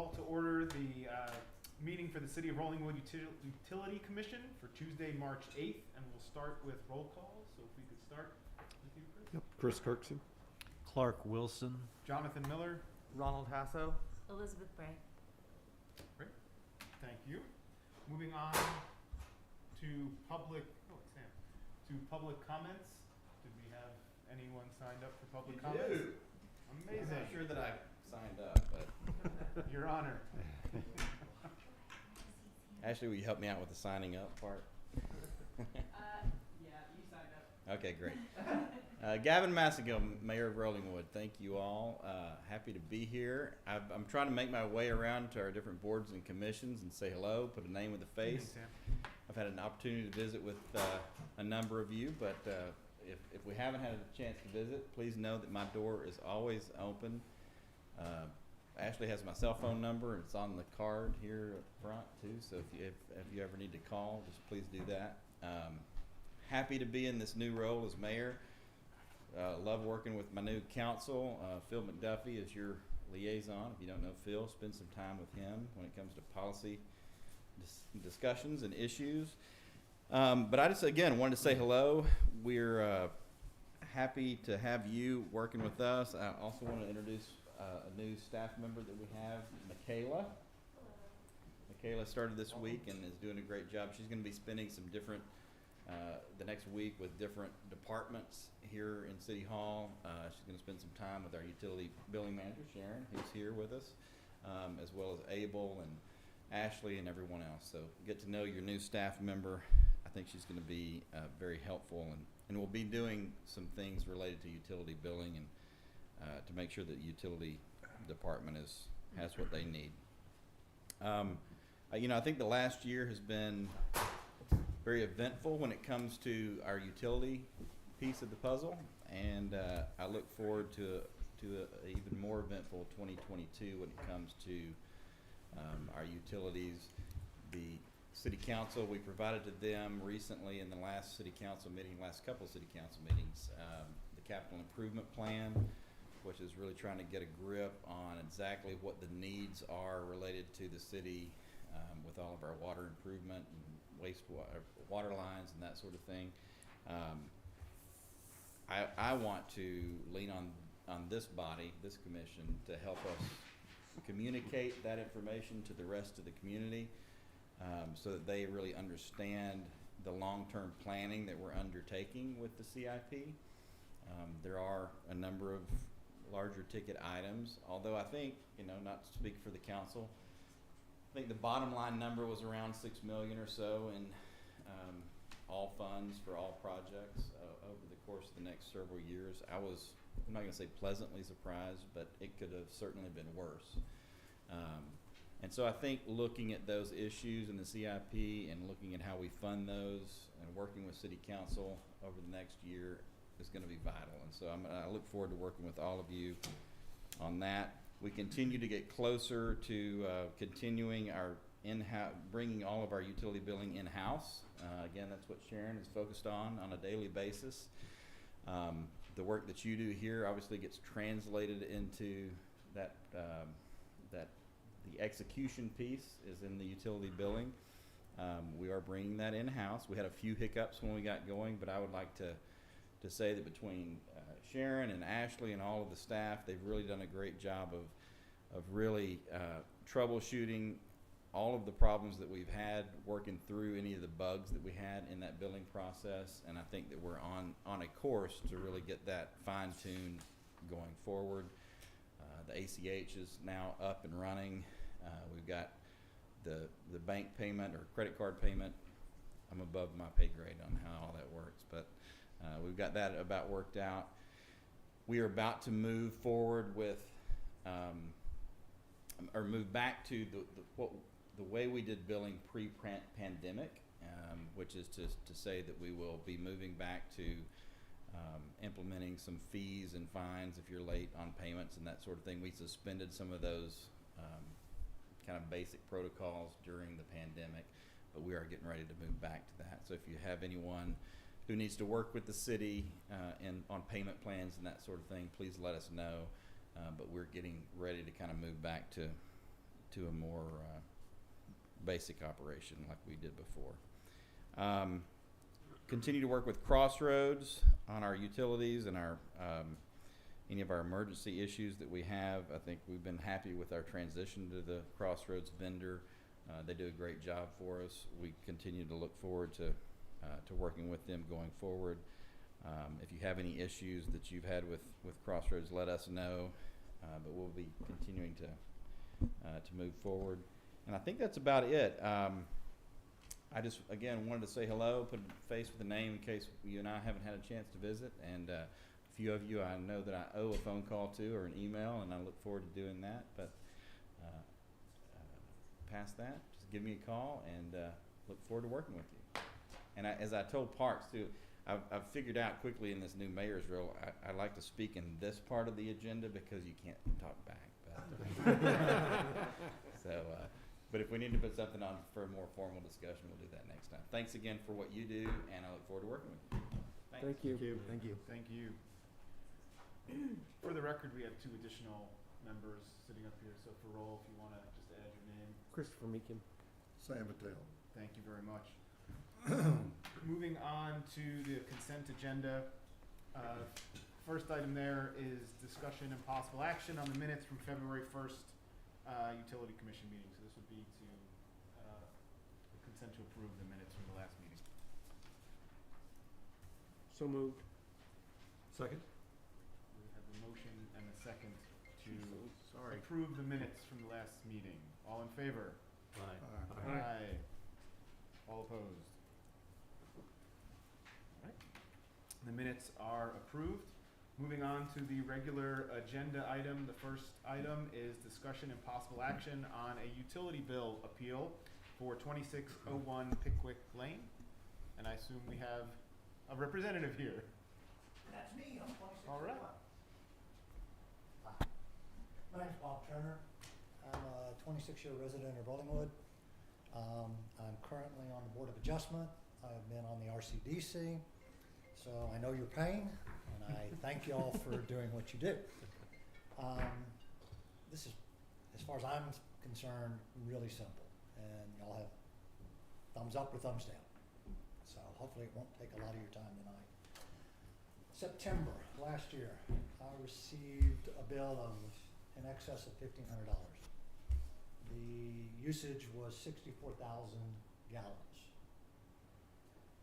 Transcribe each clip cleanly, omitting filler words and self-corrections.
call to order the meeting for the City of Rollingwood Utility Commission for Tuesday, March 8th, and we'll start with roll call. So if we could start with you, Chris. Yep. Chris Kirkson. Clark Wilson. Jonathan Miller. Ronald Hasso. Elizabeth Bray. Great. Thank you. Moving on to public, to public comments. Did we have anyone signed up for public comments? Amazing. I'm not sure that I signed up, but Your Honor. Ashley, will you help me out with the signing up part? Yeah, you signed up. Okay, great. Gavin Massagill, Mayor of Rollingwood, thank you all. Happy to be here. I'm trying to make my way around to our different boards and commissions and say hello, put a name with a face. I've had an opportunity to visit with a number of you, but if we haven't had a chance to visit, please know that my door is always open. Ashley has my cell phone number. It's on the card here up front too. So if you ever need to call, just please do that. Happy to be in this new role as mayor. Love working with my new council. Phil McDuffie is your liaison. If you don't know Phil, spend some time with him when it comes to policy discussions and issues. But I just, again, wanted to say hello. We're happy to have you working with us. I also want to introduce a new staff member that we have, Michaela. Michaela started this week and is doing a great job. She's going to be spending some different, the next week with different departments here in City Hall. She's going to spend some time with our utility billing manager, Sharon, who's here with us, as well as Abel and Ashley and everyone else. So get to know your new staff member. I think she's going to be very helpful, and we'll be doing some things related to utility billing and to make sure that the utility department has what they need. I think the last year has been very eventful when it comes to our utility piece of the puzzle, and I look forward to a even more eventful 2022 when it comes to our utilities. The City Council, we provided to them recently in the last City Council meeting, last couple of City Council meetings, the capital improvement plan, which is really trying to get a grip on exactly what the needs are related to the city with all of our water improvement and water lines and that sort of thing. I want to lean on this body, this commission, to help us communicate that information to the rest of the community so that they really understand the long-term planning that we're undertaking with the CIP. There are a number of larger ticket items, although I think, not to speak for the council, I think the bottom line number was around $6 million or so in all funds for all projects over the course of the next several years. I'm not going to say pleasantly surprised, but it could have certainly been worse. And so I think looking at those issues in the CIP and looking at how we fund those and working with City Council over the next year is going to be vital. And so I look forward to working with all of you on that. We continue to get closer to continuing our bringing all of our utility billing in-house. Again, that's what Sharon is focused on a daily basis. The work that you do here obviously gets translated into that, the execution piece is in the utility billing. We are bringing that in-house. We had a few hiccups when we got going, but I would like to say that between Sharon and Ashley and all of the staff, they've really done a great job of really troubleshooting all of the problems that we've had, working through any of the bugs that we had in that billing process, and I think that we're on a course to really get that fine-tuned going forward. The ACH is now up and running. We've got the bank payment or credit card payment. I'm above my pay grade on how all that works, but we've got that about worked out. We are about to move forward with, or move back to the way we did billing pre-pandemic, which is to say that we will be moving back to implementing some fees and fines if you're late on payments and that sort of thing. We suspended some of those kind of basic protocols during the pandemic, but we are getting ready to move back to that. So if you have anyone who needs to work with the city and on payment plans and that sort of thing, please let us know. But we're getting ready to kind of move back to to a more basic operation like we did before. Continue to work with Crossroads on our utilities and our any of our emergency issues that we have. I think we've been happy with our transition to the Crossroads vendor. They do a great job for us. We continue to look forward to working with them going forward. If you have any issues that you've had with Crossroads, let us know. But we'll be continuing to move forward. And I think that's about it. I just, again, wanted to say hello, put a face with a name in case you and I haven't had a chance to visit. And a few of you I know that I owe a phone call to or an email, and I look forward to doing that. But past that, just give me a call, and look forward to working with you. And as I told Parks, too, I've figured out quickly in this new mayor's role, I like to speak in this part of the agenda because you can't talk back. But if we need to put something on for a more formal discussion, we'll do that next time. Thanks again for what you do, and I look forward to working with you. Thanks. Thank you. Thank you. Thank you. For the record, we have 2 additional members sitting up here, so for roll, if you want to just add your name. Christopher Meekin. Sam Mateo. Thank you very much. Moving on to the consent agenda. First item there is discussion and possible action on the minutes from February 1st Utility Commission meeting. So this would be to consent to approve the minutes from the last meeting. So moved. Second? We have a motion and a second to Sorry. approve the minutes from the last meeting. All in favor? Aye. Aye. All opposed? All right. The minutes are approved. Moving on to the regular agenda item. The first item is discussion and possible action on a utility bill appeal for 2601 Pickwick Lane. And I assume we have a representative here. That's me, I'm 26. All right. Hi. My name's Bob Turner. I'm a 26-year resident of Rollingwood. I'm currently on the Board of Adjustment. I've been on the RCDC, so I know your pain, and I thank you all for doing what you do. This is, as far as I'm concerned, really simple, and y'all have thumbs up or thumbs down. So hopefully it won't take a lot of your time tonight. September last year, I received a bill of in excess of $1,500. The usage was 64,000 gallons,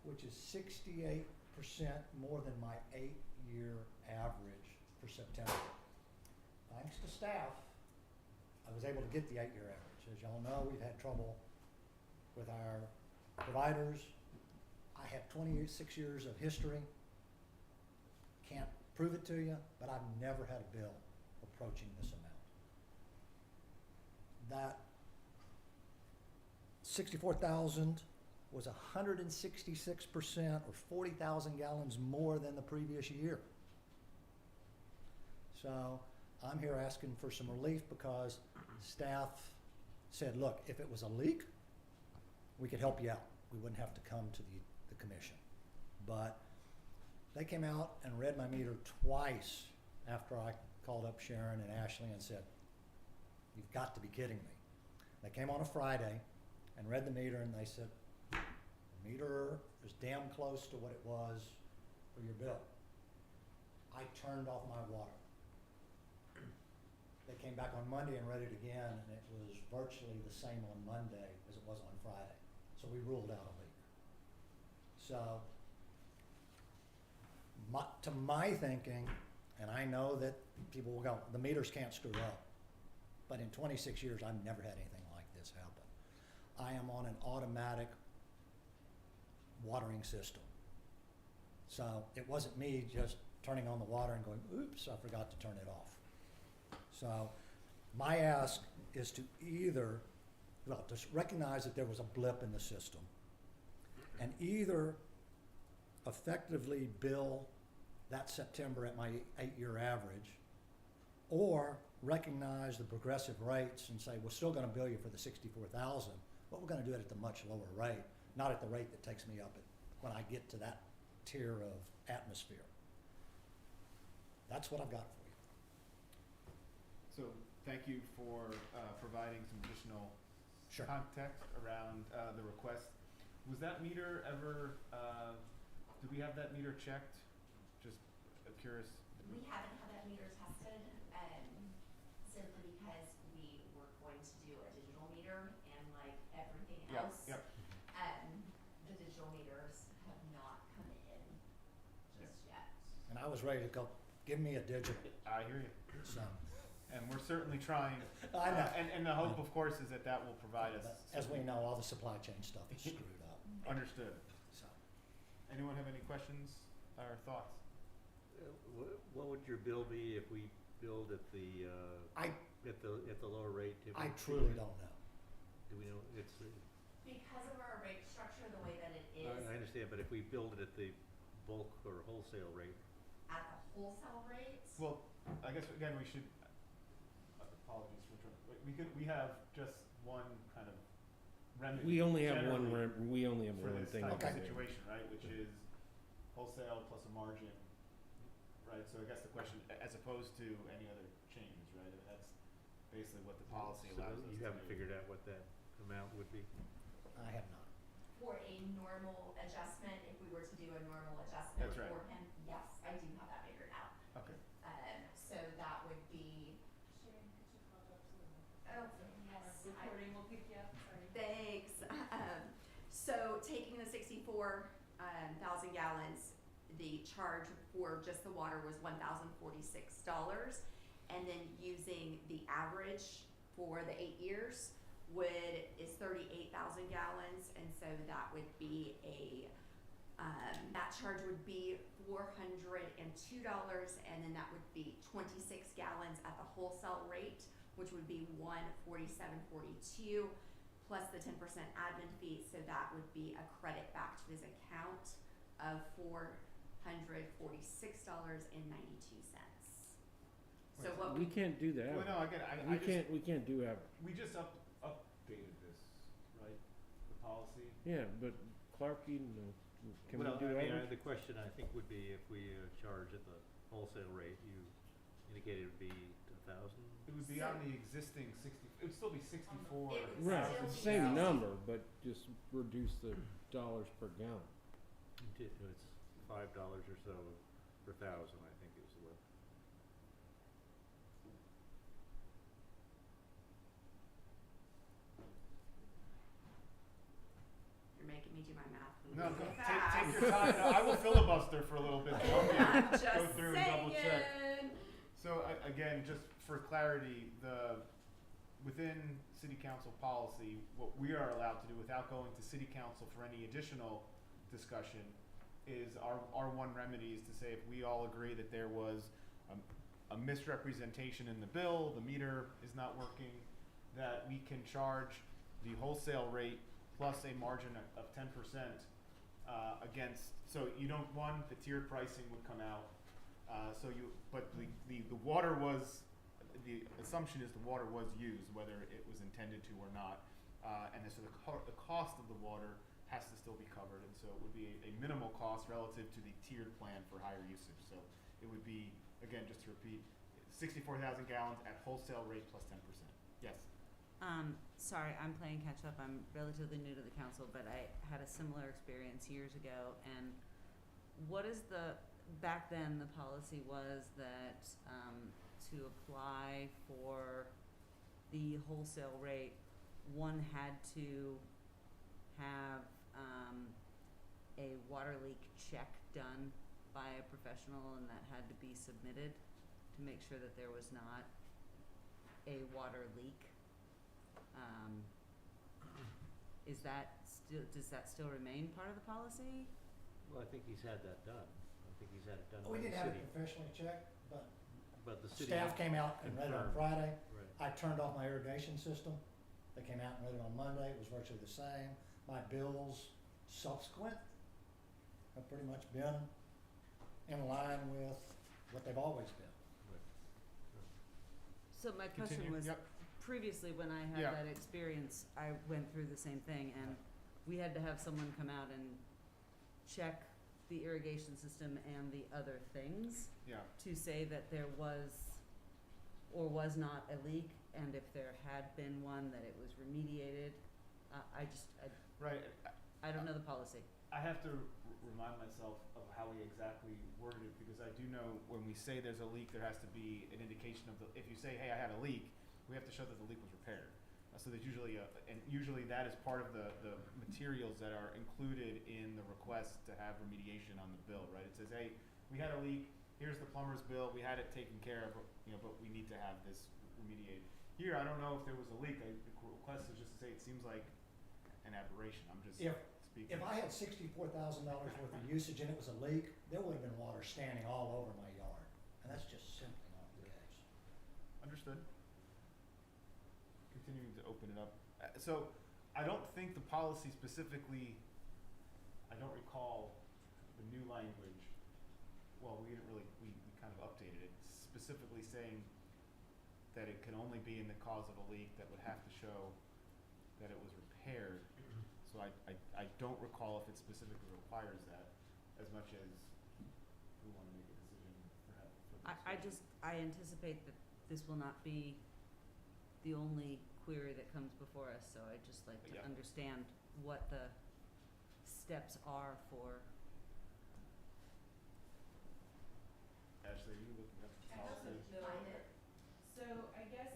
which is 68% more than my 8-year average for September. Thanks to staff, I was able to get the 8-year average. As y'all know, we've had trouble with our providers. I have 26 years of history. Can't prove it to you, but I've never had a bill approaching this amount. That 64,000 was 166% or 40,000 gallons more than the previous year. So I'm here asking for some relief because staff said, look, if it was a leak, we could help you out. We wouldn't have to come to the commission. But they came out and read my meter twice after I called up Sharon and Ashley and said, you've got to be kidding me. They came on a Friday and read the meter, and they said, the meter is damn close to what it was for your bill. I turned off my water. They came back on Monday and read it again, and it was virtually the same on Monday as it was on Friday. So we ruled out a leak. So to my thinking, and I know that people will go, the meters can't screw up. But in 26 years, I've never had anything like this happen. I am on an automatic watering system. So it wasn't me just turning on the water and going, oops, I forgot to turn it off. So my ask is to either, well, just recognize that there was a blip in the system and either effectively bill that September at my 8-year average, or recognize the progressive rates and say, we're still going to bill you for the 64,000, but we're going to do it at the much lower rate, not at the rate that takes me up at when I get to that tier of atmosphere. That's what I've got for you. So thank you for providing some additional Sure. context around the request. Was that meter ever, did we have that meter checked? Just curious. We haven't had that meter tested, simply because we were going to do a digital meter, and like everything Yep, else, yep. the digital meters have not come in just yet. And I was ready to go, give me a digital, I hear you. so. And we're certainly trying. I know. And the hope, of course, is that that will provide us. But as we know, all the supply chain stuff is screwed up, Understood. so. Anyone have any questions or thoughts? What would your bill be if we billed at the, I- at the lower rate? I truly don't know. Do we know, it's, Because of our rate structure, the way that it is, I understand, but if we billed it at the bulk or wholesale rate, at the wholesale rate, Well, I guess again, we should, apologies for, we have just one kind of remedy. We only have one, generally we only have for one this thing. type to of do. situation, right, which is wholesale plus a margin, right? So I guess the question, as opposed to any other changes, right, I mean, that's basically what the policy so allows us to do. you haven't figured out what that amount would be? I have not. for a normal adjustment, if we were to do a normal adjustment That's right. for him, yes, I do have that figured out. Okay, So that would be. Sharon, could you pop up so? Oh, yes. Recording will pick you up, sorry. Thanks. So taking the 64,000 gallons, the charge for just the water was $1,046, and then using the average for the 8 years is 38,000 gallons, and so that would be that charge would be $402, and then that would be 26 gallons at the wholesale rate, which would be $147.42, plus the 10% admin fee, so that would be a credit back to his account of $446.92. So Right. what We can't do that. well, no, again, I We just, can't do that. we just updated this, right, the policy. Yeah, but Clark, you know, can we Well, do I mean, average? the question I think would be if we charge at the wholesale rate, you indicated it would be 1,000? It would be on the existing 60, it would still be 64. It would Right, still it's the be same 60. number, but just reduce the dollars per gallon. It's $5 or so per thousand, I think is what. You're making me do my math No, really take fast. your time. No, I will filibuster for a little bit to help you I'm just go through and double check. saying. So again, just for clarity, within city council policy, what we are allowed to do without going to city council for any additional discussion is our one remedy is to say if we all agree that there was a misrepresentation in the bill, the meter is not working, that we can charge the wholesale rate plus a margin of 10% against, so you don't, the tiered pricing would come out. But the water was, the assumption is the water was used, whether it was intended to or not. And so the cost of the water has to still be covered, and so it would be a minimal cost relative to the tiered plan for higher usage. So it would be, again, just to repeat, 64,000 gallons at wholesale rate plus 10%. Yes. Sorry, I'm playing catch up. I'm relatively new to the council, but I had a similar experience years ago. And what is back then the policy was that to apply for the wholesale rate, one had to have a water leak check done by a professional, and that had to be submitted to make sure that there was not a water leak. Does that still remain part of the policy? Well, I think he's had that done. I think he's had it done We by the didn't have it city. professionally checked, but But the city. staff came out and read it on confirmed. Friday. Right. I turned off my irrigation system. They came out and read it on Monday. It was virtually the same. My bills subsequent have pretty much been in line with what they've always been. So my question Continue. was, Yep. previously when I had Yeah. that experience, I went through the same thing, and we had to have someone come out and check the irrigation system and the other things Yeah. to say that there was or was not a leak, and if there had been one, that it was remediated. Right. I don't know the policy. I have to remind myself of how we exactly worded it, because I do know when we say there's a leak, there has to be an indication of if you say, hey, I had a leak, we have to show that the leak was repaired. So there's usually and usually that is part of the materials that are included in the request to have remediation on the bill, right? It says, hey, we had a leak, here's the plumber's bill, we had it taken care of, but we need to have this remediated. Here, I don't know if there was a leak, the request is just to say it seems like an aberration, I'm just speaking. If I had $64,000 worth of usage and it was a leak, there would have been water standing all over my yard, and that's just simply not the case. Understood. Continuing to open it up. So I don't think the policy specifically, I don't recall the new language. Well, we didn't really, we kind of updated it, specifically saying that it can only be in the cause of a leak that would have to show that it was repaired. So I don't recall if it specifically requires that as much as we want to make a decision perhaps for the I anticipate that this will not be the only query that comes before us, so I'd just like to Yeah. understand what the steps are for. Ashley, are you looking at the I have policy? the Find it. So I guess,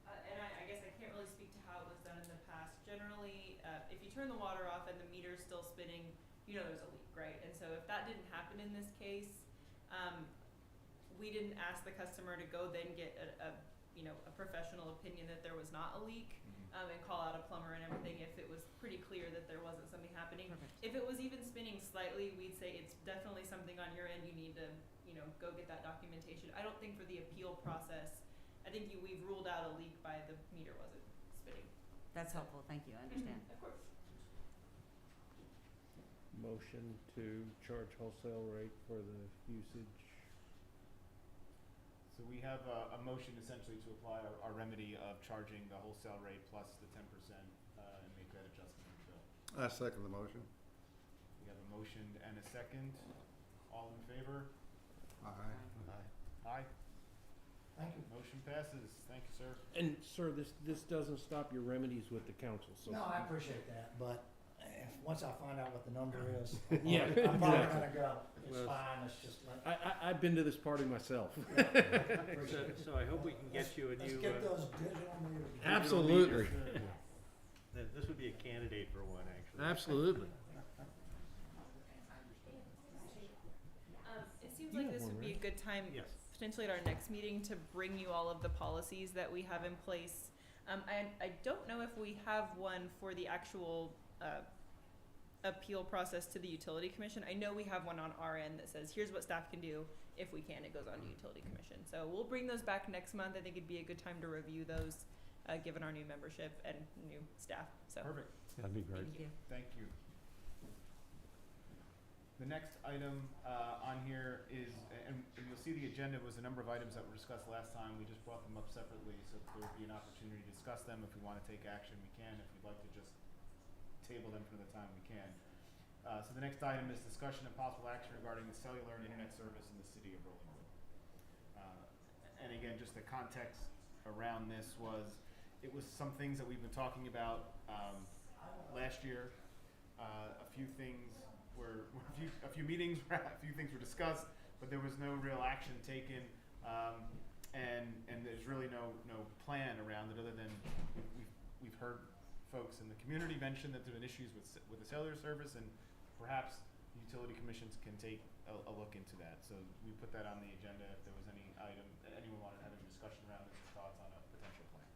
and I guess I can't really speak to how it was done in the past. Generally, if you turn the water off and the meter's still spinning, you know there's a leak, right? And so if that didn't happen in this case, we didn't ask the customer to go then get a professional opinion that there was not a leak, and call out a plumber and everything if it was pretty clear that there wasn't something happening. Perfect. If it was even spinning slightly, we'd say it's definitely something on your end. You need to, go get that documentation. I don't think for the appeal process, I think we've ruled out a leak by the meter wasn't spinning. That's helpful, thank you, I understand. Of course. Motion to charge wholesale rate for the usage. So we have a motion essentially to apply our remedy of charging the wholesale rate plus the 10% and make that adjustment in the bill. I second the motion. We have a motion and a second. All in favor? Aye. Aye. Thank you. Motion passes. Thank you, sir. And sir, this doesn't stop your remedies with the council, so. No, I appreciate that, but once I find out what the number is, Yeah, I'm probably exactly. gonna go, it's Well, fine, let's just let. I've been to this party myself. Appreciate it. So I hope we can get you a Let's new, get those digital meters. Absolutely. this would be a candidate for one, actually. Absolutely. It seems You like have this one, would be a right? good time, Yes. potentially at our next meeting, to bring you all of the policies that we have in place. I don't know if we have one for the actual appeal process to the utility commission. I know we have one on our end that says, here's what staff can do. If we can, it goes on to utility commission. So we'll bring those back next month. I think it'd be a good time to review those, given our new membership and new staff. So Perfect. That'd be great. Thank you. Thank you. The next item on here is, and you'll see the agenda was a number of items that were discussed last time. We just brought them up separately, so there will be an opportunity to discuss them. If we want to take action, we can. If we'd like to just table them for the time, we can. So the next item is discussion and possible action regarding the cellular and internet service in the city of Rollingwood. And again, just the context around this was, it was some things that we've been talking about last year. A few things were, a few meetings, a few things were discussed, but there was no real action taken, and there's really no plan around it other than we've heard folks in the community mention that there have been issues with the cellular service, and perhaps utility commissions can take a look into that. So we put that on the agenda if there was any item, anyone wanted to have any discussion around this or thoughts on a potential plan.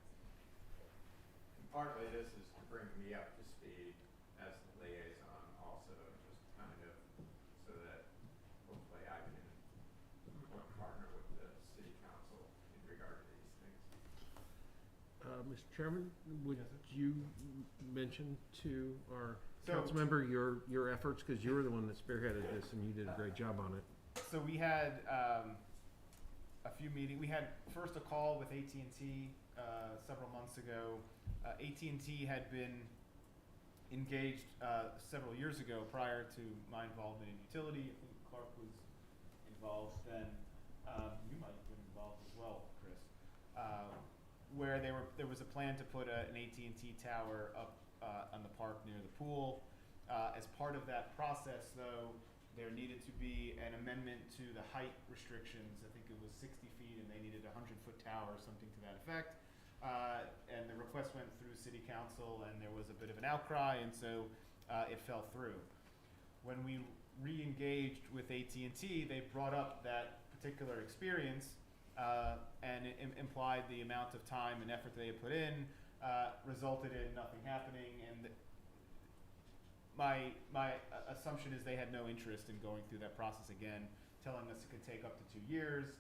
Partly this is to bring me up to speed as the liaison also, just kind of so that hopefully I can partner with the city council in regard to these things. Mr. Chairman, would Yes, sir. you mention to our So- council member your efforts, because you were the one that spearheaded this and you did a great job on it. So we had a few meetings. We had first a call with AT&T several months ago. AT&T had been engaged several years ago prior to my involvement in utility. I think Clark was involved then. You might have been involved as well, Chris. where there was a plan to put an AT&T tower up on the park near the pool. As part of that process, though, there needed to be an amendment to the height restrictions. I think it was 60 feet, and they needed a 100-foot tower or something to that effect. And the request went through City Council, and there was a bit of an outcry, and so it fell through. When we re-engaged with AT&T, they brought up that particular experience, and it implied the amount of time and effort they had put in resulted in nothing happening. And my assumption is they had no interest in going through that process again, telling us it could take up to 2 years.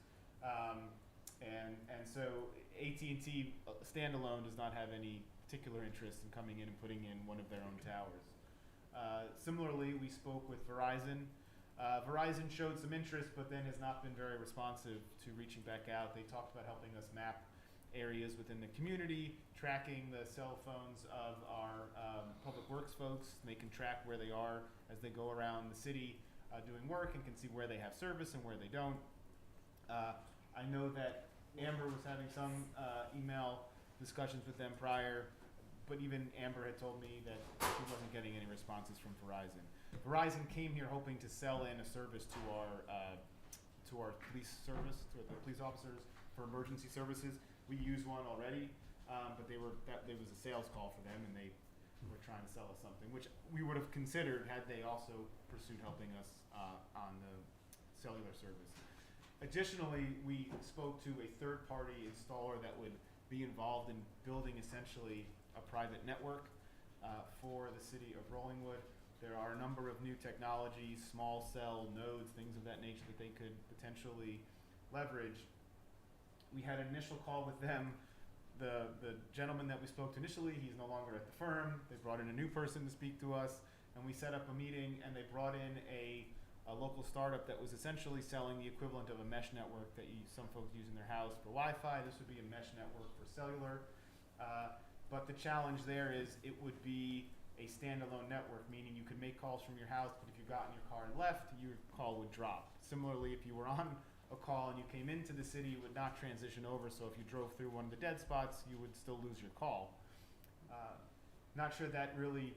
And so AT&T standalone does not have any particular interest in coming in and putting in one of their own towers. Similarly, we spoke with Verizon. Verizon showed some interest, but then has not been very responsive to reaching back out. They talked about helping us map areas within the community, tracking the cell phones of our public works folks. They can track where they are as they go around the city doing work, and can see where they have service and where they don't. I know that Amber was having some email discussions with them prior, but even Amber had told me that she wasn't getting any responses from Verizon. Verizon came here hoping to sell in a service to our police service, to the police officers for emergency services. We use one already, but there was a sales call for them, and they were trying to sell us something, which we would have considered had they also pursued helping us on the cellular service. Additionally, we spoke to a third-party installer that would be involved in building essentially a private network for the city of Rollingwood. There are a number of new technologies, small cell nodes, things of that nature that they could potentially leverage. We had an initial call with them. The gentleman that we spoke to initially, he's no longer at the firm. They brought in a new person to speak to us, and we set up a meeting, and they brought in a local startup that was essentially selling the equivalent of a mesh network that some folks use in their house for Wi-Fi. This would be a mesh network for cellular. But the challenge there is it would be a standalone network, meaning you could make calls from your house, but if you got in your car and left, your call would drop. Similarly, if you were on a call and you came into the city, you would not transition over, so if you drove through one of the dead spots, you would still lose your call. Not sure that really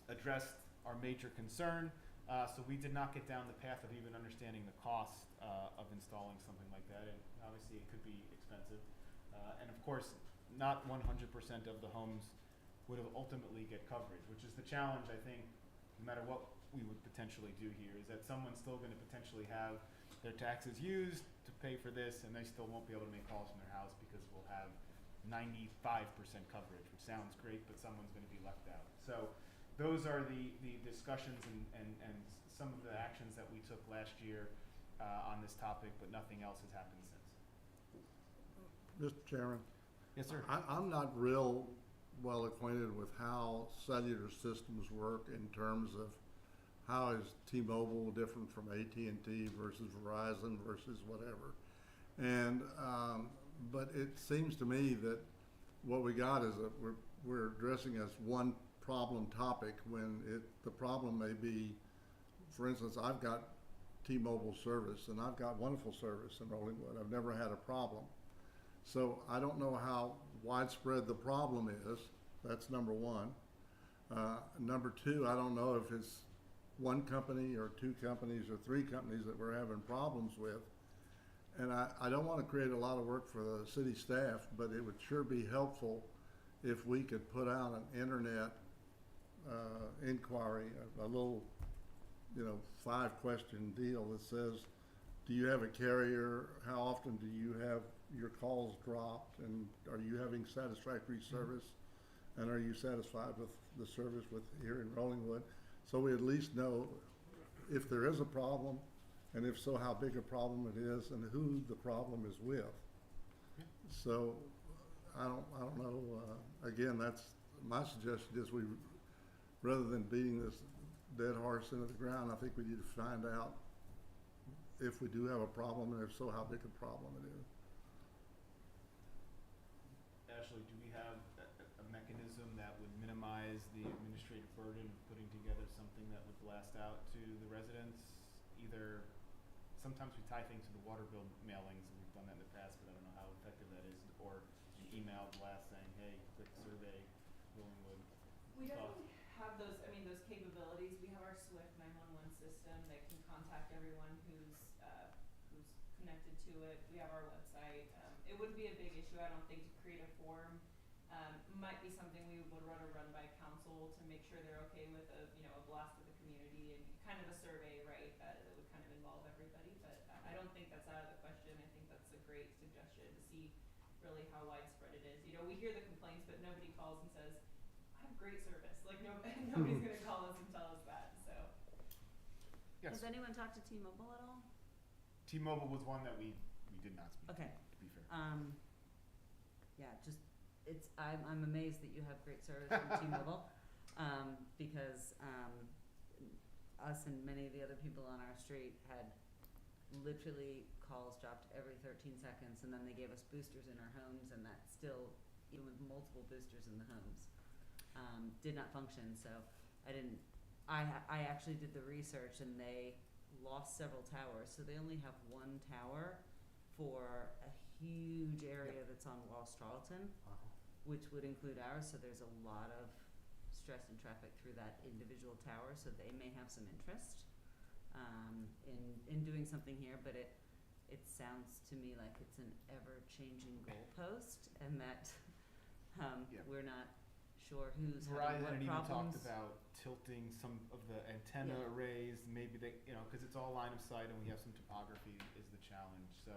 addressed our major concern, so we did not get down the path of even understanding the cost of installing something like that, and obviously it could be expensive. And of course, not 100% of the homes would have ultimately get coverage, which is the challenge, I think, no matter what we would potentially do here, is that someone's still going to potentially have their taxes used to pay for this, and they still won't be able to make calls from their house because we'll have 95% coverage, which sounds great, but someone's going to be left out. So those are the discussions and some of the actions that we took last year on this topic, but nothing else has happened since. Mr. Chairman, Yes, sir. I'm not real well acquainted with how cellular systems work in terms of how is T-Mobile different from AT&T versus Verizon versus whatever. And, but it seems to me that what we got is we're addressing as one problem topic when the problem may be, for instance, I've got T-Mobile service and I've got wonderful service in Rollingwood. I've never had a problem. So I don't know how widespread the problem is. That's number one. Number two, I don't know if it's one company or two companies or three companies that we're having problems with. And I don't want to create a lot of work for the city staff, but it would sure be helpful if we could put out an internet inquiry, a little, 5-question deal that says, do you have a carrier? How often do you have your calls dropped? And are you having satisfactory service? And are you satisfied with the service here in Rollingwood? So we at least know if there is a problem, and if so, how big a problem it is, and who the problem is with. So I don't know. Again, that's my suggestion is rather than beating this dead horse into the ground, I think we need to find out if we do have a problem, and if so, how big a problem it is. Ashley, do we have a mechanism that would minimize the administrative burden of putting together something that would blast out to the residents? Either, sometimes we tie things to the water bill mailings, and we've done that in the past, but I don't know how effective that is. or an email blast saying, hey, quick survey, Willingwood. We definitely have those, I mean, those capabilities. We have our Swift 911 system that can contact everyone who's connected to it. We have our website. It wouldn't be a big issue, I don't think, to create a form. Might be something we would run by council to make sure they're okay with a blast to the community and kind of a survey, right, that would kind of involve everybody. But I don't think that's out of the question. I think that's a great suggestion to see really how widespread it is. You know, we hear the complaints, but nobody calls and says, I have great service. Like, nobody's gonna call us and tell us that, so. Yes, Has anyone talked to T-Mobile at all? T-Mobile was one that we did not speak to, Okay. to be fair. Yeah, just, I'm amazed that you have great service from T-Mobile, because, us and many of the other people on our street had literally calls dropped every 13 seconds, and then they gave us boosters in our homes, and that still, even with multiple boosters in the homes, did not function. So I actually did the research, and they lost several towers, so they only have one tower for a huge area that's on Walsh-Tarleton, which would include ours, so there's a lot of stress and traffic through that individual tower, so they may have some interest in doing something here, but it sounds to me like it's an ever-changing goalpost, and that we're not sure who's having Verizon what had even problems. talked about tilting some of the antenna Yeah. arrays, maybe they, because it's all line of sight and we have some topography is the challenge, so,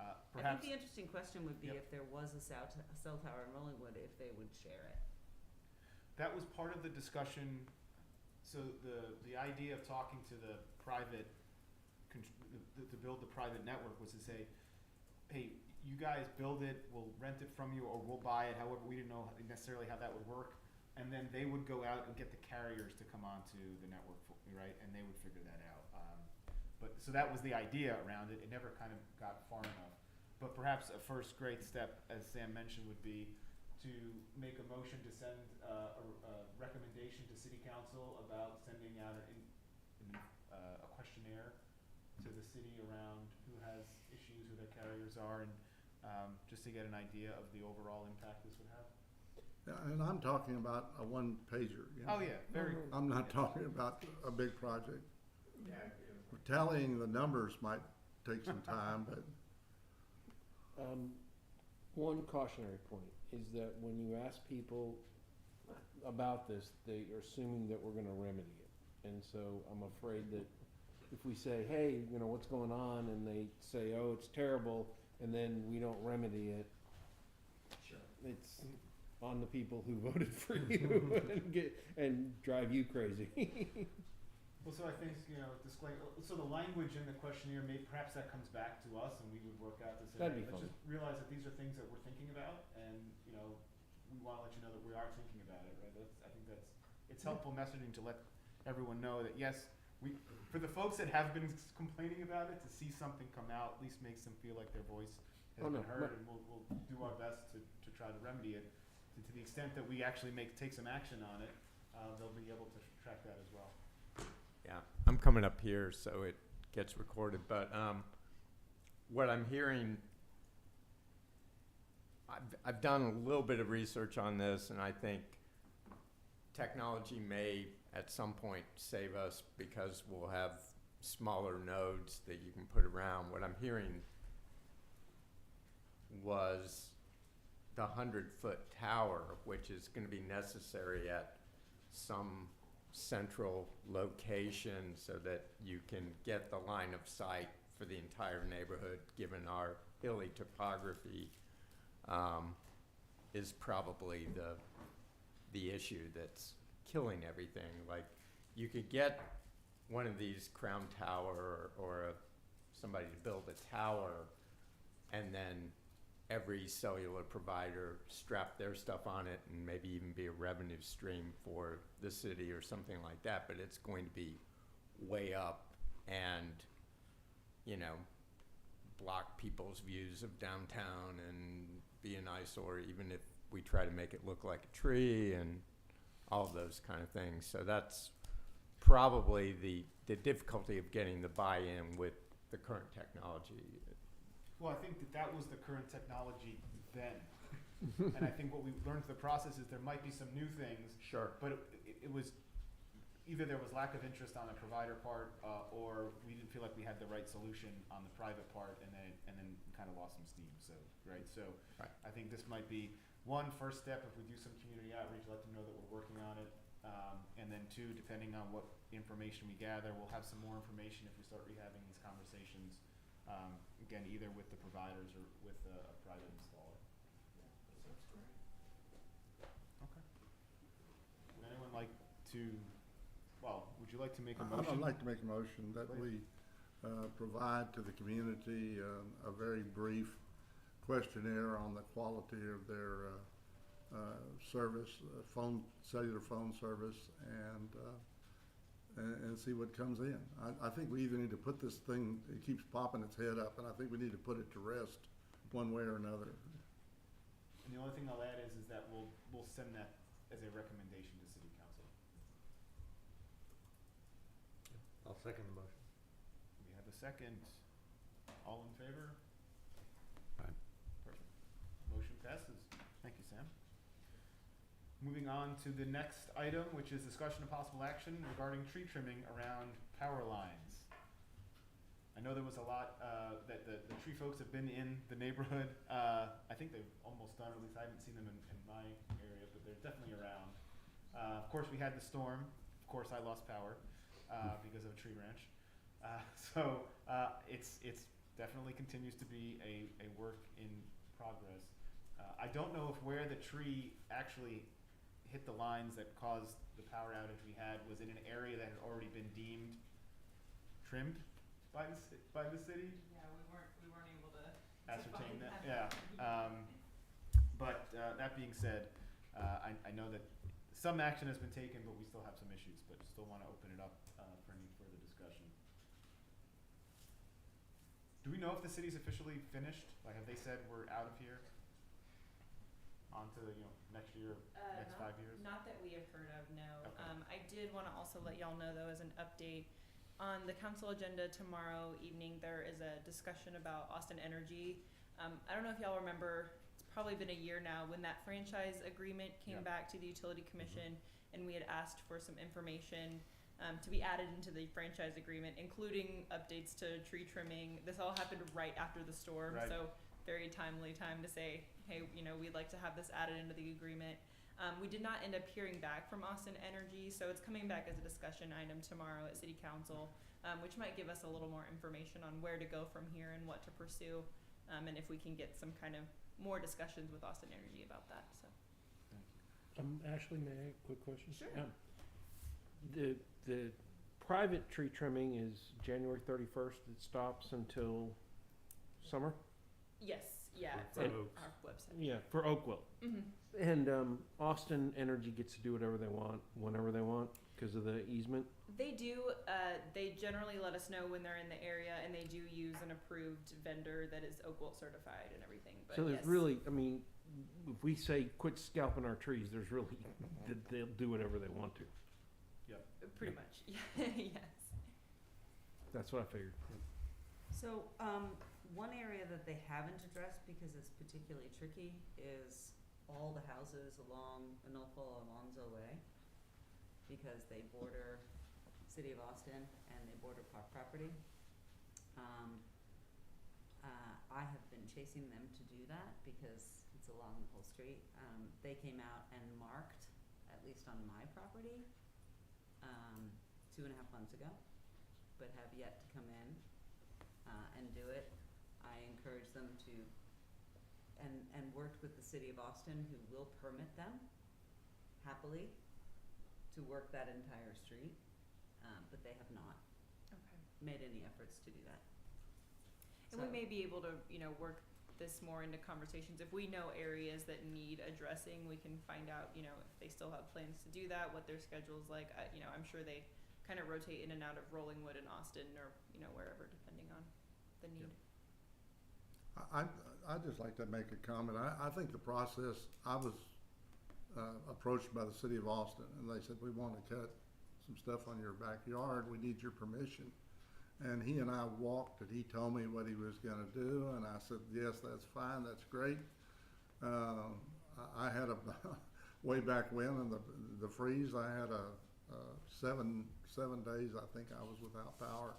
I perhaps. think the interesting question would be Yep. if there was a cell tower in Rollingwood, if they would share it. That was part of the discussion, so the idea of talking to the private, to build the private network was to say, hey, you guys build it, we'll rent it from you, or we'll buy it, however, we didn't know necessarily how that would work. And then they would go out and get the carriers to come onto the network, right, and they would figure that out. So that was the idea around it, it never kind of got far enough. But perhaps a first great step, as Sam mentioned, would be to make a motion to send a recommendation to City Council about sending out a questionnaire to the city around who has issues, who their carriers are, and just to get an idea of the overall impact this would have. Yeah, and I'm talking about a one pager. Oh, yeah, very. I'm not talking about a big project. Yeah, Tallying the numbers might take some time, but One cautionary point is that when you ask people about this, they are assuming that we're gonna remedy it. And so I'm afraid that if we say, hey, what's going on, and they say, oh, it's terrible, and then we don't remedy it, sure. it's on the people who voted for you and drive you crazy. Well, so I think, so the language in the questionnaire, perhaps that comes back to us and we would work out to say, That'd be let's fun. just realize that these are things that we're thinking about and, we wanna let you know that we are thinking about it, right? I think it's helpful messaging to let everyone know that, yes, for the folks that have been complaining about it, to see something come out, at least makes them feel like their voice has been heard, and we'll do our best to try to remedy it. And to the extent that we actually take some action on it, they'll be able to track that as well. Yeah, I'm coming up here, so it gets recorded, but what I'm hearing, I've done a little bit of research on this, and I think technology may at some point save us because we'll have smaller nodes that you can put around. What I'm hearing was the 100-foot tower, which is going to be necessary at some central location so that you can get the line of sight for the entire neighborhood, given our hilly topography, is probably the issue that's killing everything. Like, you could get one of these crown tower or somebody to build a tower, and then every cellular provider strap their stuff on it and maybe even be a revenue stream for the city or something like that, but it's going to be way up and, block people's views of downtown and be an eyesore, even if we try to make it look like a tree and all of those kind of things. So that's probably the difficulty of getting the buy-in with the current technology. Well, I think that was the current technology then. And I think what we learned through the process is there might be some new things, Sure. but it was, either there was lack of interest on the provider part, or we didn't feel like we had the right solution on the private part, and then kind of lost some steam, so, right? So, Right. I think this might be one first step, if we do some community outreach, let them know that we're working on it. And then two, depending on what information we gather, we'll have some more information if we start rehabbing these conversations, again, either with the providers or with a private installer. Okay. Would anyone like to, well, would you like to make a motion? I'd like to make a motion that Please. we provide to the community a very brief questionnaire on the quality of their service, cellular phone service, and see what comes in. I think we either need to put this thing, it keeps popping its head up, and I think we need to put it to rest one way or another. And the only thing I'll add is that we'll send that as a recommendation to city council. I'll second the motion. We have a second. All in favor? Aye. Perfect. Motion passes. Thank you, Sam. Moving on to the next item, which is discussion of possible action regarding tree trimming around power lines. I know there was a lot, that the tree folks have been in the neighborhood. I think they've almost done, or at least I haven't seen them in my area, but they're definitely around. Of course, we had the storm. Of course, I lost power, because of a tree branch. So it's definitely continues to be a work in progress. I don't know if where the tree actually hit the lines that caused the power outage we had was in an area that had already been deemed trimmed by the city. Yeah, we weren't able to Ascertain find that, yeah. But that being said, I know that some action has been taken, but we still have some issues, but still want to open it up for any further discussion. Do we know if the city's officially finished? Like, have they said we're out of here? On to, next year, next 5 years? Not that we have heard of, no. Okay. I did wanna also let y'all know though, as an update, on the council agenda tomorrow evening, there is a discussion about Austin Energy. I don't know if y'all remember, it's probably been a year now, when that franchise agreement came Yeah. back to the utility commission, and we had asked for some information to be added into the franchise agreement, including updates to tree trimming. This all happened right after the storm, Right. so very timely time to say, hey, we'd like to have this added into the agreement. We did not end up hearing back from Austin Energy, so it's coming back as a discussion item tomorrow at City Council, which might give us a little more information on where to go from here and what to pursue, and if we can get some kind of more discussions with Austin Energy about that, so. Ashley, may I, quick question? Sure. The private tree trimming is January 31st. It stops until summer? Yes, yeah, it's For on Oaks. our website. Yeah, for Oakville. Mm-hmm. And Austin Energy gets to do whatever they want, whenever they want, because of the easement. They do, they generally let us know when they're in the area, and they do use an approved vendor that is Oakville certified and everything, but So there's yes. really, I mean, if we say quit scalping our trees, there's really, they'll do whatever they want to. Pretty much, yes. That's what I figured. So, one area that they haven't addressed because it's particularly tricky is all the houses along Anolfo Alonso Way, because they border City of Austin and they border park property. I have been chasing them to do that because it's along the whole street. They came out and marked, at least on my property, 2.5 months ago, but have yet to come in and do it. I encourage them to, and worked with the City of Austin, who will permit them happily to work that entire street, but they have not Okay. made any efforts to do that. And we So- may be able to, work this more into conversations. If we know areas that need addressing, we can find out, if they still have plans to do that, what their schedule's like. I'm sure they kind of rotate in and out of Rollingwood and Austin, or, wherever, depending on the need. I'd just like to make a comment. I think the process, I was approached by the city of Austin, and they said, we want to cut some stuff on your backyard, we need your permission. And he and I walked, and he told me what he was gonna do, and I said, yes, that's fine, that's great. I had a, way back when in the freeze, I had a 7 days, I think I was without power.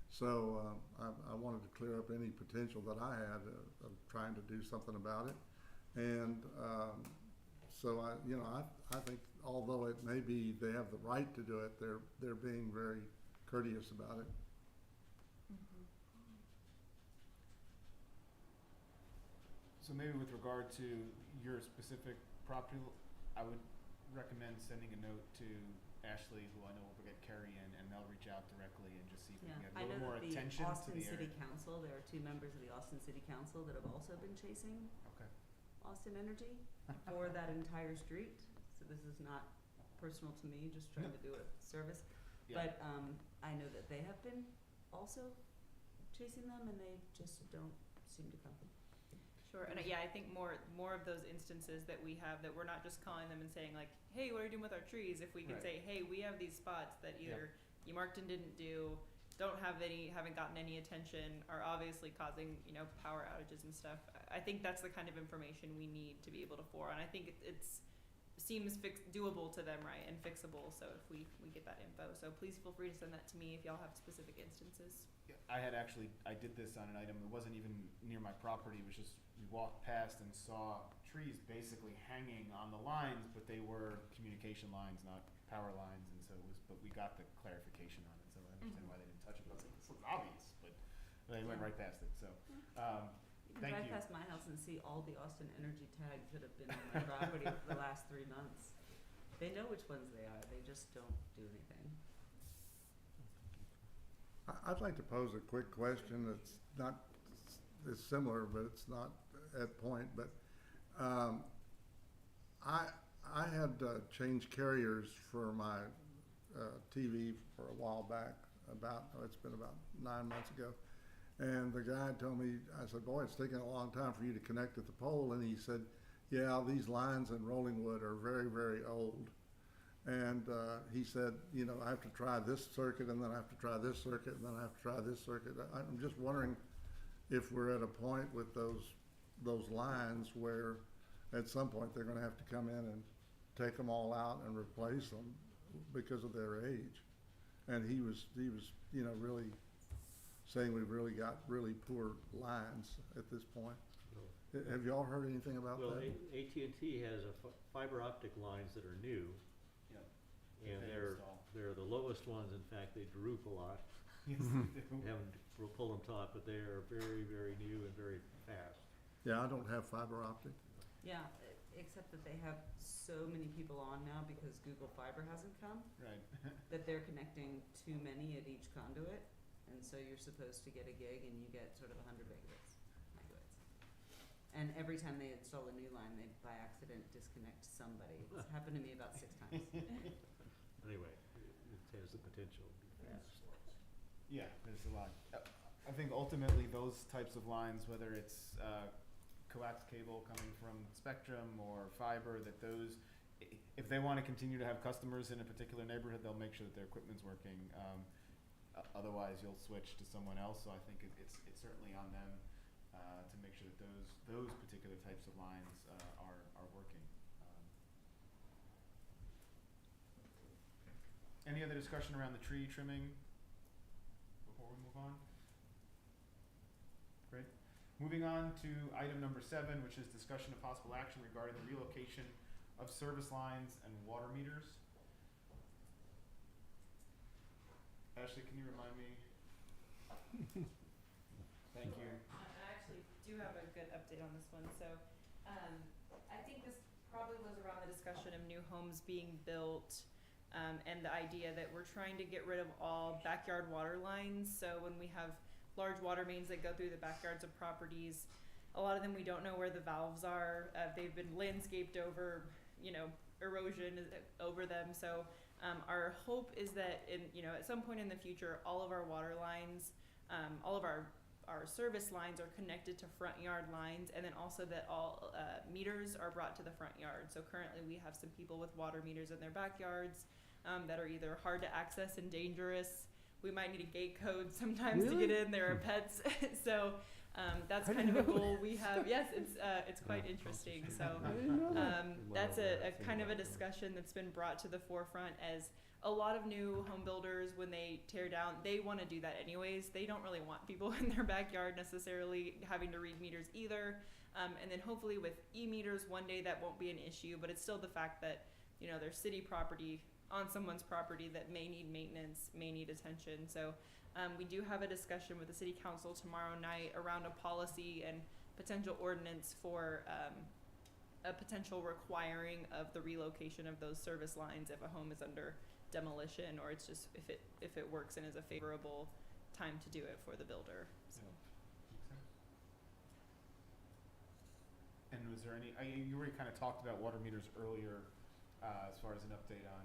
So I wanted to clear up any potential that I had of trying to do something about it. And so I think although it may be they have the right to do it, they're being very courteous about it. So maybe with regard to your specific property, I would recommend sending a note to Ashley, who I know will get Carrie in, and they'll reach out directly and just see if we Yeah, can get I a little know more that the attention to Austin the City area. Council, there are 2 members of the Austin City Council that have also been chasing Okay. Austin Energy for that entire street. So this is not personal to me, just trying to do a service. Yeah. But I know that they have been also chasing them, and they just don't seem to come. Sure, and yeah, I think more of those instances that we have, that we're not just calling them and saying like, hey, what are you doing with our trees? If we can Right. say, hey, we have these spots that either you marked and didn't do, haven't gotten any attention, are obviously causing, power outages and stuff. I think that's the kind of information we need to be able to forward, and I think it's seems doable to them, right, and fixable, so if we get that info. So please feel free to send that to me if y'all have specific instances. Yeah, I did this on an item that wasn't even near my property. It was just, we walked past and saw trees basically hanging on the lines, but they were communication lines, not power lines, and so but we got the clarification on it, so I understand why they didn't touch it. I was like, this looks obvious, but they went right past it, so, You can thank drive you. past my house and see all the Austin Energy tags that have been on my property for the last 3 months. They know which ones they are, they just don't do anything. I'd like to pose a quick question that's not, it's similar, but it's not at point, but I had changed carriers for my TV for a while back, it's been about 9 months ago. And the guy told me, I said, boy, it's taking a long time for you to connect at the pole. And he said, yeah, these lines in Rollingwood are very, very old. And he said, I have to try this circuit, and then I have to try this circuit, and then I have to try this circuit. I'm just wondering if we're at a point with those lines where at some point they're gonna have to come in and take them all out and replace them because of their age. And he was really saying we've really got really poor lines at this point. Have y'all heard anything about Well, that? AT&T has fiber optic lines that are new, Yep. and They they're install. the lowest ones. In fact, they droop a lot. Yes, they do. Haven't pulled them taut, but they are very, very new and very fast. Yeah, I don't have fiber optic. Yeah, except that they have so many people on now because Google Fiber hasn't come, Right. that they're connecting too many at each conduit. And so you're supposed to get a gig and you get sort of 100 megabits. And every time they install a new line, they by accident disconnect somebody. It's happened to me about 6 times. Anyway, it has the potential to be fast. Yeah, there's a lot. I think ultimately those types of lines, whether it's coax cable coming from Spectrum or fiber, that those, if they want to continue to have customers in a particular neighborhood, they'll make sure that their equipment's working. Otherwise, you'll switch to someone else. So I think it's certainly on them to make sure that those particular types of lines are working. Any other discussion around the tree trimming before we move on? Great. Moving on to item number 7, which is discussion of possible action regarding the relocation of service lines and water meters. Ashley, can you remind me? Thank you. I actually do have a good update on this one. So I think this probably was around the discussion of new homes being built and the idea that we're trying to get rid of all backyard water lines. So when we have large water mains that go through the backyards of properties, a lot of them we don't know where the valves are. They've been landscaped over, erosion over them. So our hope is that at some point in the future, all of our water lines, all of our service lines are connected to front yard lines, and then also that all meters are brought to the front yard. So currently we have some people with water meters in their backyards that are either hard to access and dangerous. We might need a gate code sometimes to get in. There are pets. So That's I kind of a know. goal we have. Yes, it's quite interesting. So that's a kind of a discussion that's been brought to the forefront as a lot of new home builders, when they tear down, they want to do that anyways. They don't really want people in their backyard necessarily having to read meters either. And then hopefully with e-meters one day that won't be an issue, but it's still the fact that, you know, there's city property on someone's property that may need maintenance, may need attention. So we do have a discussion with the city council tomorrow night around a policy and potential ordinance for a potential requiring of the relocation of those service lines if a home is under demolition, or it's just if it works and is a favorable time to do it for the builder. So. Makes sense. And was there any, you already kind of talked about water meters earlier, as far as an update on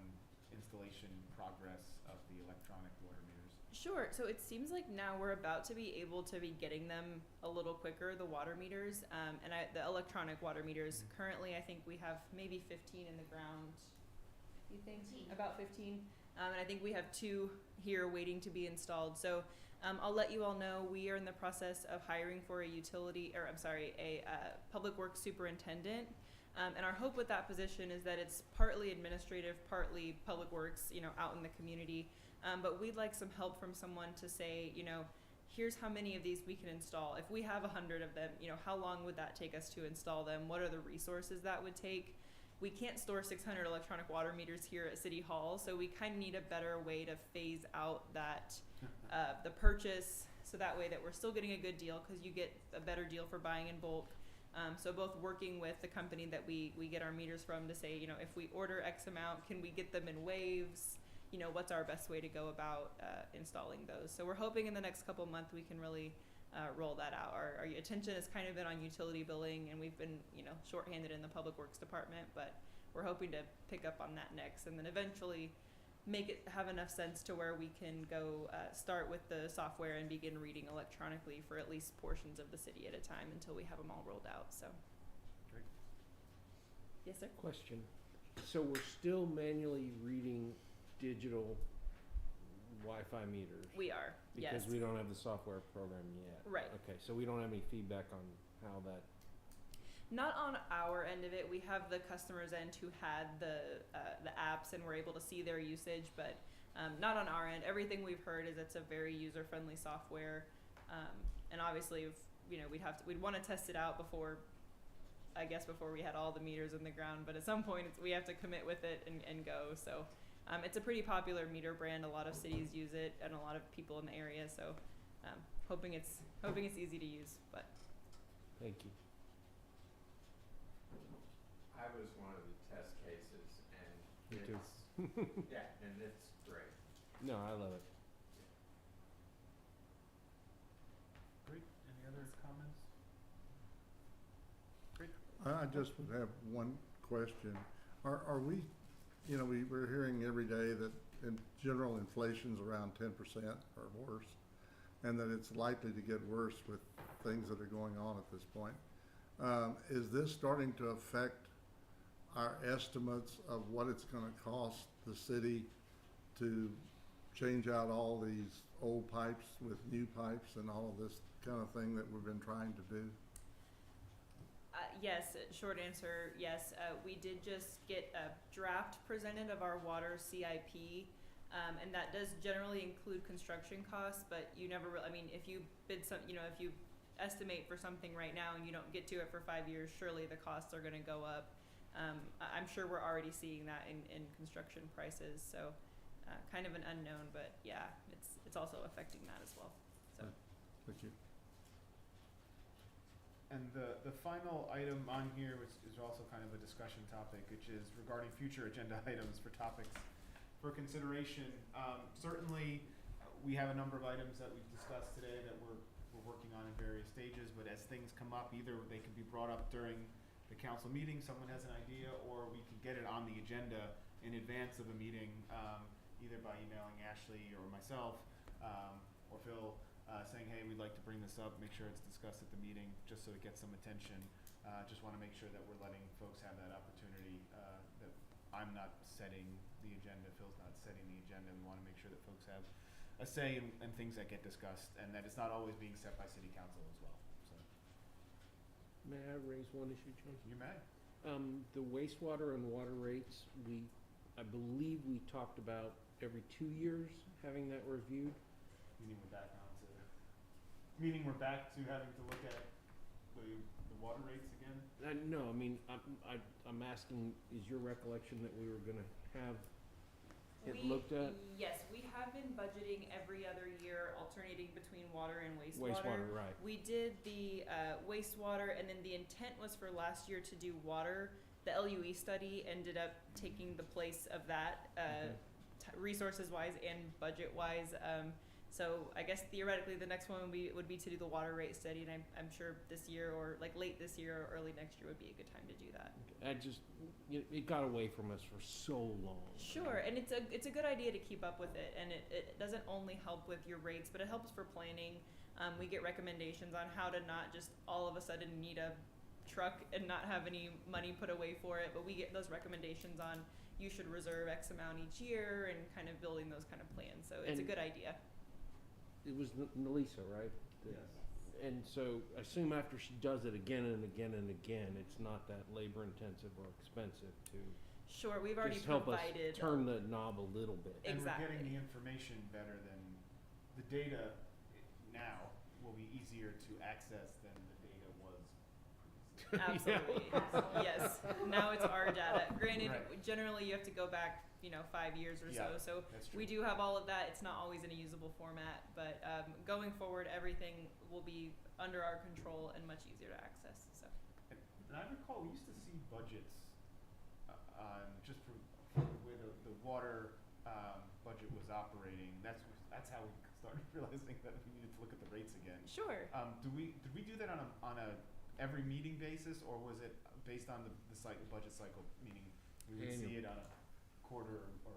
installation progress of the electronic water meters? Sure. So it seems like now we're about to be able to be getting them a little quicker, the water meters, and the electronic water meters. Currently, I think we have maybe 15 in the ground. You think? 15. About 15. And I think we have 2 here waiting to be installed. So I'll let you all know we are in the process of hiring for a public works superintendent. And our hope with that position is that it's partly administrative, partly public works, you know, out in the community. But we'd like some help from someone to say, you know, here's how many of these we can install. If we have 100 of them, you know, how long would that take us to install them? What are the resources that would take? We can't store 600 electronic water meters here at City Hall, so we kind of need a better way to phase out that the purchase, so that way that we're still getting a good deal, because you get a better deal for buying in bulk. So both working with the company that we get our meters from to say, you know, if we order X amount, can we get them in waves? You know, what's our best way to go about installing those? So we're hoping in the next couple of months we can really roll that out. Our attention has kind of been on utility billing, and we've been, you know, shorthanded in the public works department, but we're hoping to pick up on that next, and then eventually make it have enough sense to where we can go start with the software and begin reading electronically for at least portions of the city at a time until we have them all rolled out. So. Great. Yes, sir. Question. So we're still manually reading digital Wi-Fi meters? We are. Because yes. we don't have the software program yet. Right. Okay, so we don't have any feedback on how that. Not on our end of it. We have the customer's end who had the apps and were able to see their usage, but not on our end. Everything we've heard is it's a very user-friendly software, and obviously, if, you know, we'd want to test it out before we had all the meters in the ground. But at some point, we have to commit with it and go. So it's a pretty popular meter brand. A lot of cities use it, and a lot of people in the area. So hoping it's easy to use. But Thank you. I was one of the test cases, and Me too. yeah, and it's great. No, I love it. Great. Any other comments? Great. I just would have one question. Are we, you know, we're hearing every day that in general inflation's around 10% or worse, and that it's likely to get worse with things that are going on at this point. Is this starting to affect our estimates of what it's gonna cost the city to change out all these old pipes with new pipes and all of this kind of thing that we've been trying to do? Yes, short answer, yes. We did just get a draft presented of our water CIP, and that does generally include construction costs, but you never really, I mean, if you bid some, you know, if you estimate for something right now and you don't get to it for 5 years, surely the costs are gonna go up. I'm sure we're already seeing that in construction prices, so kind of an unknown, but yeah, it's also affecting that as well. So. Thank you. And the final item on here, which is also kind of a discussion topic, which is regarding future agenda items for topics for consideration. Certainly, we have a number of items that we've discussed today that we're working on in various stages, but as things come up, either they can be brought up during the council meeting, someone has an idea, or we can get it on the agenda in advance of a meeting, either by emailing Ashley or myself, or Phil, saying, hey, we'd like to bring this up, make sure it's discussed at the meeting, just so it gets some attention. Just want to make sure that we're letting folks have that opportunity, that I'm not setting the agenda, Phil's not setting the agenda, and we want to make sure that folks have a say in things that get discussed, and that it's not always being set by city council as well. May I raise one issue, John? You may. The wastewater and water rates, I believe we talked about every 2 years having that reviewed. Meaning we're back to having to look at the water rates again? No, I mean, I'm asking, is your recollection that we were gonna have it looked at? Yes, we have been budgeting every other year, alternating between water and Wastewater, right. We did the wastewater, and then the intent was for last year to do water. The LUE study ended up taking the place of that, resources-wise and budget-wise. So I guess theoretically, the next one would be to do the water rate study, and I'm sure this year or like late this year or early next year would be a good time to do that. It got away from us for so long. Sure, and it's a good idea to keep up with it, and it doesn't only help with your rates, but it helps for planning. We get recommendations on how to not just all of a sudden need a truck and not have any money put away for it, but we get those recommendations on you should reserve X amount each year and kind of building those kind of plans. So it's a And- good idea. It was Nelisa, right? Yes. And so I assume after she does it again and again and again, it's not that labor intensive or expensive to Sure, we've already just help us provided. turn the knob a little bit. And we're getting Exactly. the information better than, the data now will be easier to access than the data was previously. Absolutely. Yes. Now it's our data. Granted, Right. generally you have to go back, 5 years or Yeah, so. So That's true. we do have all of that. It's not always in a usable format, but going forward, everything will be under our control and much easier to access. So And I recall we used to see budgets just for the way the water budget was operating. That's how we started realizing that we needed to look at the rates again. sure. Did we do that on a every meeting basis, or was it based on the budget cycle? Meaning we would see it on a quarter or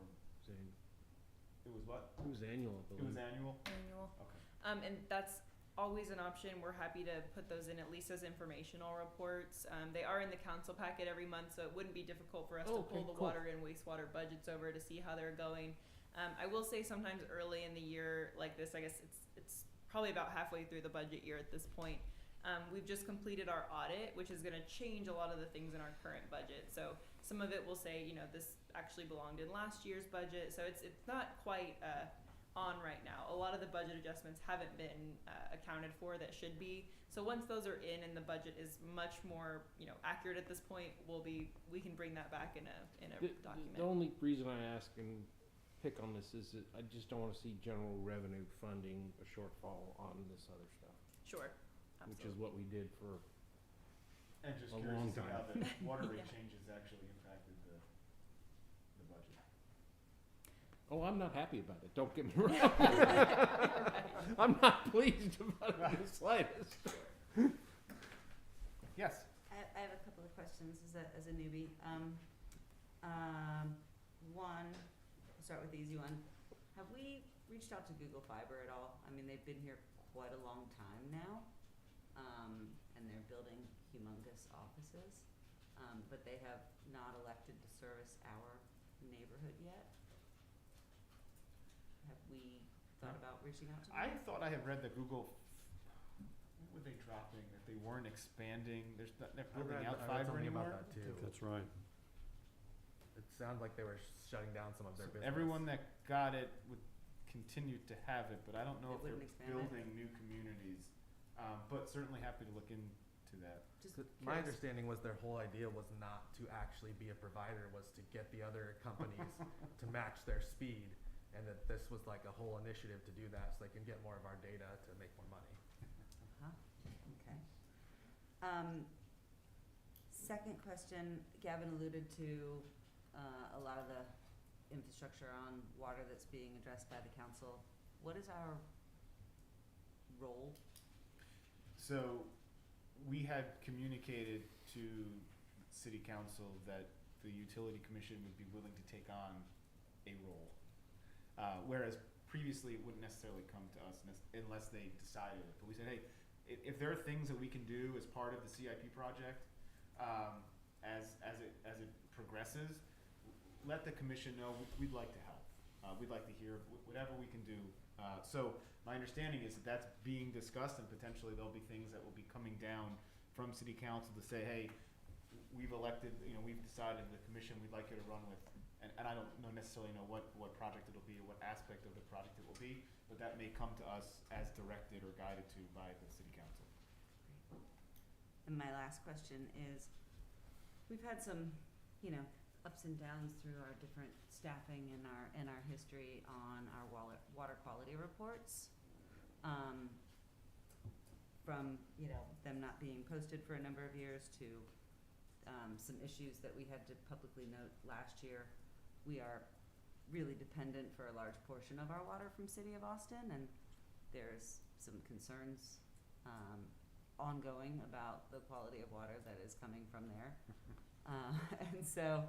it was what? It was annual, I It believe. was annual. Annual. Okay. And that's always an option. We're happy to put those in at least as informational reports. They are in the council packet every month, so it wouldn't be difficult for us to pull the cool. water and wastewater budgets over to see how they're going. I will say sometimes early in the year like this, I guess it's probably about halfway through the budget year at this point. We've just completed our audit, which is going to change a lot of the things in our current budget. So some of it will say, this actually belonged in last year's budget. So it's not quite on right now. A lot of the budget adjustments haven't been accounted for that should be. So once those are in and the budget is much more, accurate at this point, we can bring that back in a document. The only reason I ask and pick on this is that I just don't wanna see general revenue funding a shortfall on this other stuff, Sure. which is what we did for, And just A curious long to see how time. the water rate Yeah. changes actually impacted the budget. oh, I'm not happy about it, don't get me wrong. I'm not pleased about it in the slightest. Yes. I have a couple of questions as a newbie. One, I'll start with the easy one. Have we reached out to Google Fiber at all? I mean, they've been here quite a long time now, and they're building humongous offices, but they have not elected to service our neighborhood yet. Have we thought about reaching out to them? I thought I had read that Google, what were they dropping? That they weren't expanding, they're building out fiber anymore? About that too. That's right. It sounded like they were shutting down some of their So business. everyone that got it would continue to have it, but I don't know It if they're wouldn't expand it? building new communities. But certainly happy to look into that. Just My curious. understanding was their whole idea was not to actually be a provider, was to get the other companies to match their speed, and that this was like a whole initiative to do that, so they can get more of our data to make more money. Okay. Second question, Gavin alluded to a lot of the infrastructure on water that's being addressed by the council. What is our role? So we had communicated to city council that the utility commission would be willing to take on a role. Whereas previously it wouldn't necessarily come to us unless they decided it. But we said, hey, if there are things that we can do as part of the CIP project, as it progresses, let the commission know we'd like to help. We'd like to hear whatever we can do. So my understanding is that that's being discussed, and potentially there'll be things that will be coming down from city council to say, hey, we've elected, we've decided the commission we'd like you to run with, and I don't necessarily know what project it'll be or what aspect of the project it will be, but that may come to us as directed or guided to by the city council. And my last question is, we've had some, ups and downs through our different staffing and our history on our water quality reports. From, them not being posted for a number of years to, some issues that we had to publicly note last year. We are really dependent for a large portion of our water from City of Austin, and there's some concerns, ongoing about the quality of water that is coming from there. And so,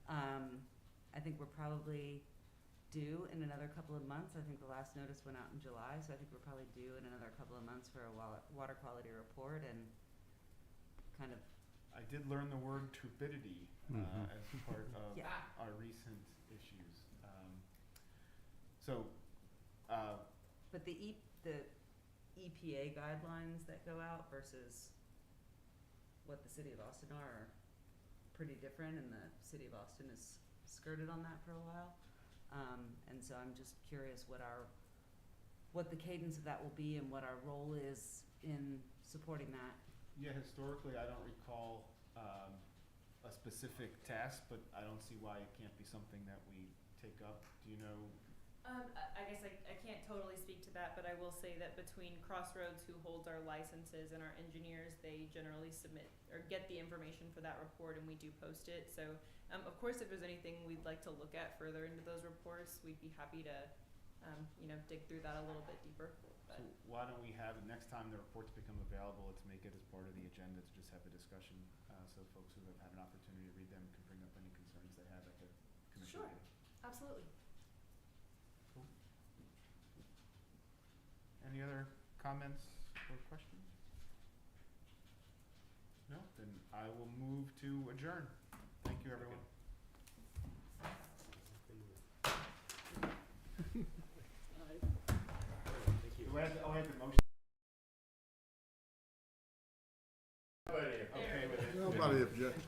I think we're probably due in another couple of months. I think the last notice went out in July, so I think we're probably due in another couple of months for a water quality report, and kind of, I did learn the word turbidity as part of Yeah. our recent issues. but the EPA guidelines that go out versus what the City of Austin are pretty different, and the City of Austin is skirted on that for a while. And so I'm just curious what the cadence of that will be and what our role is in supporting that. Yeah, historically, I don't recall a specific task, but I don't see why it can't be something that we take up. Do you know? I guess I can't totally speak to that, but I will say that between Crossroads, who holds our licenses, and our engineers, they generally submit or get the information for that report, and we do post it. So, of course, if there's anything we'd like to look at further into those reports, we'd be happy to, dig through that a little bit deeper. But So why don't we have, next time the reports become available, let's make it as part of the agenda to just have a discussion, so folks who have had an opportunity to read them can bring up any concerns they have at the commission Sure. meeting. absolutely. Cool. Any other comments or questions? No? Then I will move to adjourn. Thank you, everyone. Do I have the motion? Okay with it. Nobody objects.